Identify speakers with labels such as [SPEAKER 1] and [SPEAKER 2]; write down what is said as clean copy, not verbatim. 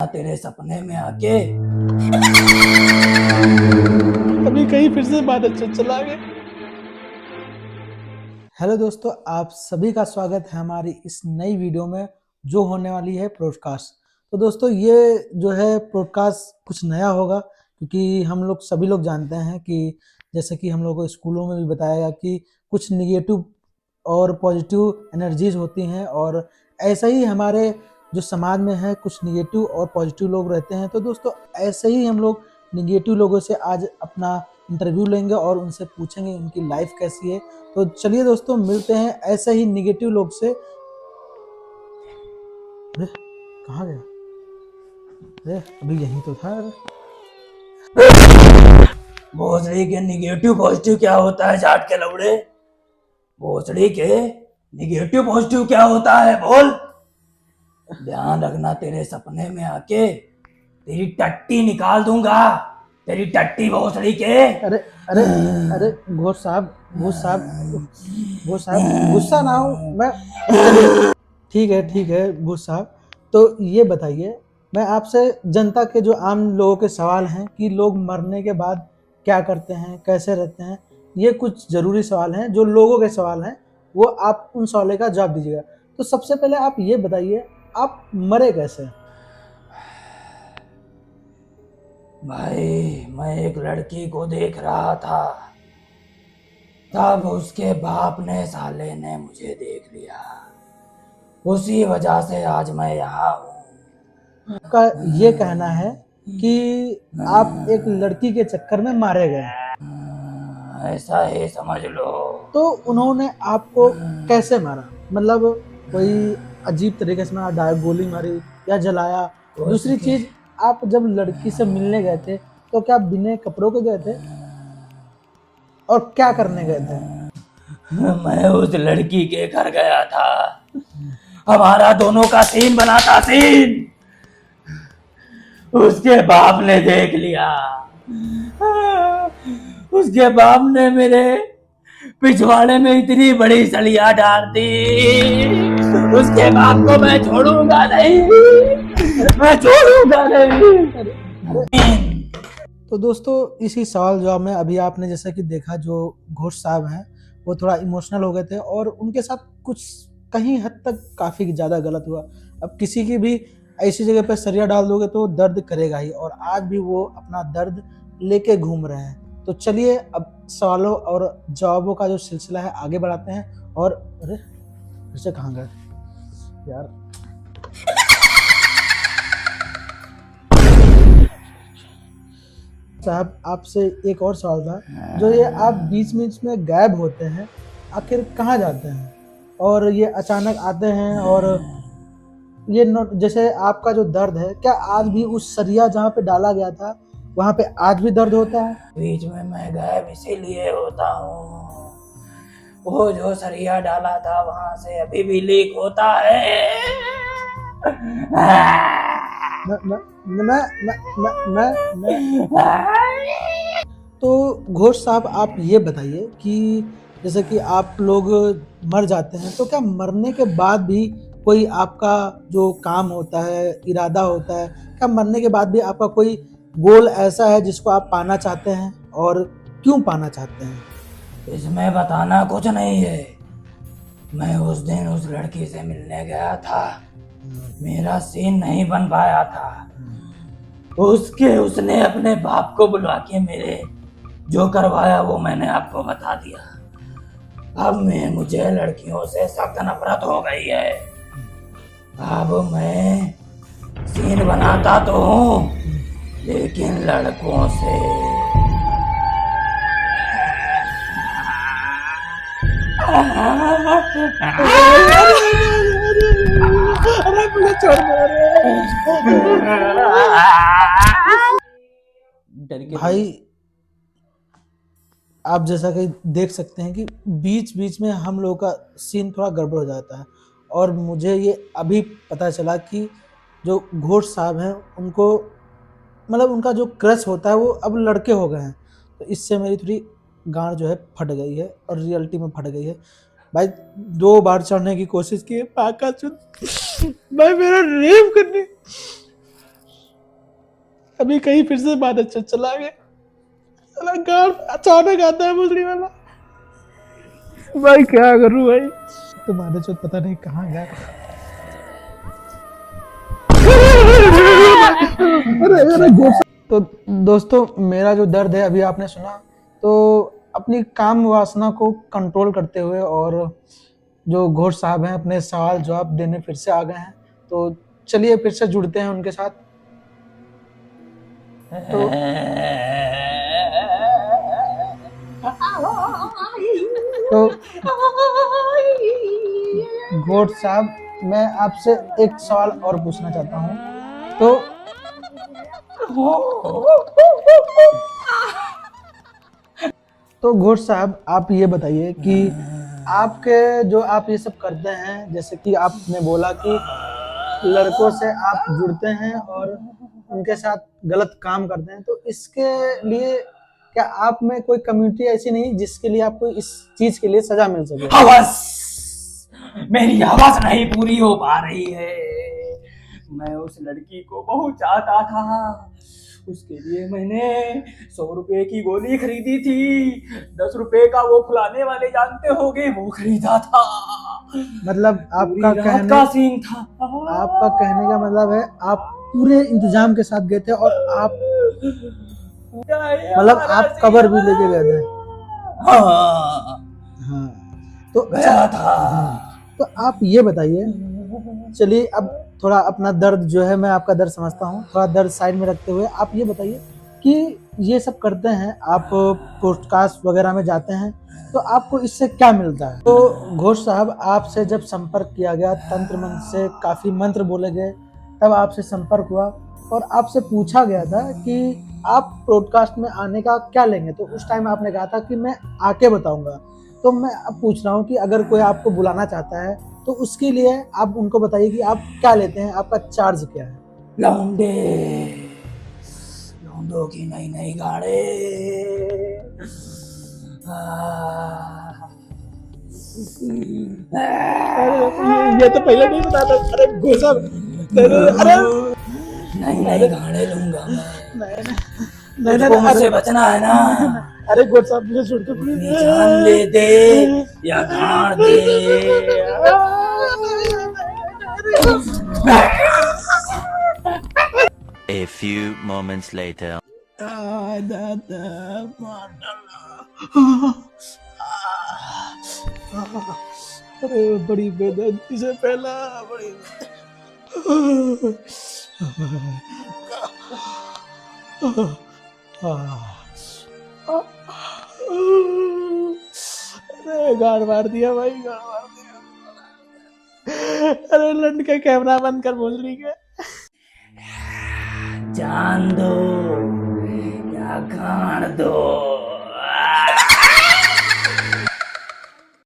[SPEAKER 1] तेरे सपने में आके
[SPEAKER 2] अभी कहीं फिर से बादल चला गया। हेलो दोस्तों, आप सभी का स्वागत है हमारी इस नई वीडियो में जो होने वाली है पॉडकास्ट। तो दोस्तों, ये जो है पॉडकास्ट कुछ नया होगा, क्योंकि हम लोग सभी लोग जानते हैं कि जैसे कि हम लोग को स्कूलों में भी बताया गया कि कुछ निगेटिव और पॉजिटिव एनर्जीज होती हैं, और ऐसा ही हमारे जो समाज में है कुछ निगेटिव और पॉजिटिव लोग रहते हैं। तो दोस्तों, ऐसे ही हम लोग निगेटिव लोगों से आज अपना इंटरव्यू लेंगे और उनसे पूछेंगे उनकी लाइफ कैसी है। तो चलिए दोस्तों, मिलते हैं ऐसे ही निगेटिव लोग से। अरे कहाँ गया? अरे अभी यहीं तो था।
[SPEAKER 1] भोसड़ी के निगेटिव पॉजिटिव क्या होता है? जाट के लौड़े, भोसड़ी के निगेटिव पॉजिटिव क्या होता है? बोल। ध्यान रखना, तेरे सपने में आके तेरी टट्टी निकाल दूंगा, तेरी टट्टी भोसड़ी के।
[SPEAKER 2] अरे अरे अरे घोष साहब, गुस्सा ना हो। मैं ठीक है घोष साहब। तो ये बताइए, मैं आपसे जनता के जो आम लोगों के सवाल हैं कि लोग मरने के बाद क्या करते हैं, कैसे रहते हैं, ये कुछ ज़रूरी सवाल हैं जो लोगों के सवाल हैं, वो आप उन सवालों का जवाब दीजिएगा। तो सबसे पहले आप ये बताइए, आप मरे कैसे?
[SPEAKER 1] भाई, मैं एक लड़की को देख रहा था, तब उसके बाप ने साले ने मुझे देख लिया। उसी वजह से आज मैं यहाँ हूँ।
[SPEAKER 2] आपका ये कहना है कि आप एक लड़की के चक्कर में मारे गए,
[SPEAKER 1] ऐसा ही समझ लो।
[SPEAKER 2] तो उन्होंने आपको कैसे मारा? मतलब कोई अजीब तरीके से मारा, गोली मारी या जलाया? दूसरी चीज, आप जब लड़की से मिलने गए थे तो क्या बिना कपड़ों के गए थे, और क्या करने गए थे?
[SPEAKER 1] मैं उस लड़की के घर गया था, हमारा दोनों का सीन बना था, सीन। उसके बाप ने देख लिया, उसके बाप ने मेरे पिछवाड़े में इतनी बड़ी सलिया डाल दी। उसके बाप को मैं छोड़ूंगा नहीं, मैं छोड़ूंगा नहीं।
[SPEAKER 2] तो दोस्तों, इसी सवाल जवाब में अभी आपने जैसा कि देखा, जो घोष साहब हैं वो थोड़ा इमोशनल हो गए थे और उनके साथ कुछ कहीं हद तक काफ़ी ज़्यादा गलत हुआ। अब किसी की भी ऐसी जगह पर सरिया डाल दोगे तो दर्द करेगा ही, और आज भी वो अपना दर्द लेके घूम रहे हैं। तो चलिए अब सवालों और जवाबों का जो सिलसिला है आगे बढ़ाते हैं। और अरे फिर से कहाँ गए यार? साहब, आपसे एक और सवाल था, जो ये आप बीच बीच में गायब होते हैं, आखिर कहाँ जाते हैं? और ये अचानक आते हैं, और ये जैसे आपका जो दर्द है, क्या आज भी उस सरिया जहाँ पे डाला गया था वहाँ पे आज भी दर्द होता है?
[SPEAKER 1] बीच में मैं गायब इसीलिए होता हूँ, वो जो सरिया डाला था वहां से अभी भी लीक होता है।
[SPEAKER 2] मैं मैं मैं मैं तो घोष साहब, आप ये बताइए कि जैसे कि आप लोग मर जाते हैं, तो क्या मरने के बाद भी कोई आपका जो काम होता है, इरादा होता है, क्या मरने के बाद भी आपका कोई गोल ऐसा है जिसको आप पाना चाहते हैं, और क्यों पाना चाहते हैं?
[SPEAKER 1] इसमें बताना कुछ नहीं है। मैं उस दिन उस लड़की से मिलने गया था, मेरा सीन नहीं बन पाया था, उसने अपने बाप को बुलवा के मेरे जो करवाया वो मैंने आपको बता दिया। अब मुझे लड़कियों से सख्त नफरत हो गई है। अब मैं सीन बनाता तो हूँ, लेकिन लड़कों से।
[SPEAKER 2] अरे मुझे छोड़ दो भाई। आप जैसा कि देख सकते हैं कि बीच बीच में हम लोगों का सीन थोड़ा गड़बड़ हो जाता है, और मुझे ये अभी पता चला कि जो घोष साहब हैं उनको, मतलब उनका जो क्रश होता है वो अब लड़के हो गए हैं। तो इससे मेरी थोड़ी गांड जो है फट गई है, और रियलिटी में फट गई है। भाई 2 बार चढ़ने की कोशिश की है, पाका चुन भाई मेरा रेप करने अभी कहीं फिर से बादल चला गया। साला गार्ड अचानक आता है मुजरी वाला। भाई क्या करूं भाई, तो बादल पता नहीं कहाँ गया। अरे तो दोस्तों, मेरा जो दर्द है अभी आपने सुना, तो अपनी काम वासना को कंट्रोल करते हुए और जो घोष साहब हैं अपने सवाल जवाब देने फिर से आ गए हैं, तो चलिए फिर से जुड़ते हैं उनके साथ। तो घोष साहब, मैं आपसे एक सवाल और पूछना चाहता हूँ। तो घोष साहब, आप ये बताइए कि आपके जो आप ये सब करते हैं, जैसे कि आपने बोला कि लड़कों से आप जुड़ते हैं और उनके साथ गलत काम करते हैं, तो इसके लिए क्या आप में कोई कम्युनिटी ऐसी नहीं जिसके लिए आपको इस चीज के लिए सजा मिल सके?
[SPEAKER 1] मेरी आवाज नहीं पूरी हो पा रही है। मैं उस लड़की को बहुत चाहता था, उसके लिए मैंने 100 रुपए की गोली खरीदी थी, 10 रुपए का वो फुलाने वाले जानते होगे वो खरीदा था।
[SPEAKER 2] मतलब आपका कहने
[SPEAKER 1] का सीन था।
[SPEAKER 2] आपका कहने का मतलब है आप पूरे इंतजाम के साथ गए थे और आप मतलब आप कबर भी लेके गए थे? हाँ, तो
[SPEAKER 1] गया था।
[SPEAKER 2] तो आप ये बताइए, चलिए अब थोड़ा अपना दर्द जो है, मैं आपका दर्द समझता हूँ, थोड़ा दर्द साइड में रखते हुए आप ये बताइए कि ये सब करते हैं आप, पॉडकास्ट वगैरह में जाते हैं, तो आपको इससे क्या मिलता है? तो घोष साहब, आपसे जब संपर्क किया गया, तंत्र मंत्र से काफी मंत्र बोले गए, तब आपसे संपर्क हुआ और आपसे पूछा गया था कि आप पॉडकास्ट में आने का क्या लेंगे, तो उस टाइम आपने कहा था कि मैं आके बताऊंगा। तो मैं अब पूछ रहा हूँ कि अगर कोई आपको बुलाना चाहता है तो उसके लिए आप उनको बताइए कि आप क्या लेते हैं, आपका चार्ज क्या है?
[SPEAKER 1] लौंडों की नई नई गाड़े,
[SPEAKER 2] ये तो पहले नहीं बता था। अरे घोष साहब, अरे
[SPEAKER 1] नई गाड़े लूंगा मैं।
[SPEAKER 2] नहीं,
[SPEAKER 1] मुझसे बचना है ना।
[SPEAKER 2] अरे घोष साहब, मुझे छोड़ के प्लीज।
[SPEAKER 1] जान ले दे या गाड़ दे।
[SPEAKER 3] A few moments later.
[SPEAKER 2] अरे बड़ी बेदर्दी से पहला बड़ी। अरे गाड़ मार दिया भाई, गाड़ मार दिया। अरे लंड का कैमरा बंद कर बोल रही है।
[SPEAKER 1] जान दो या गाड़ दो।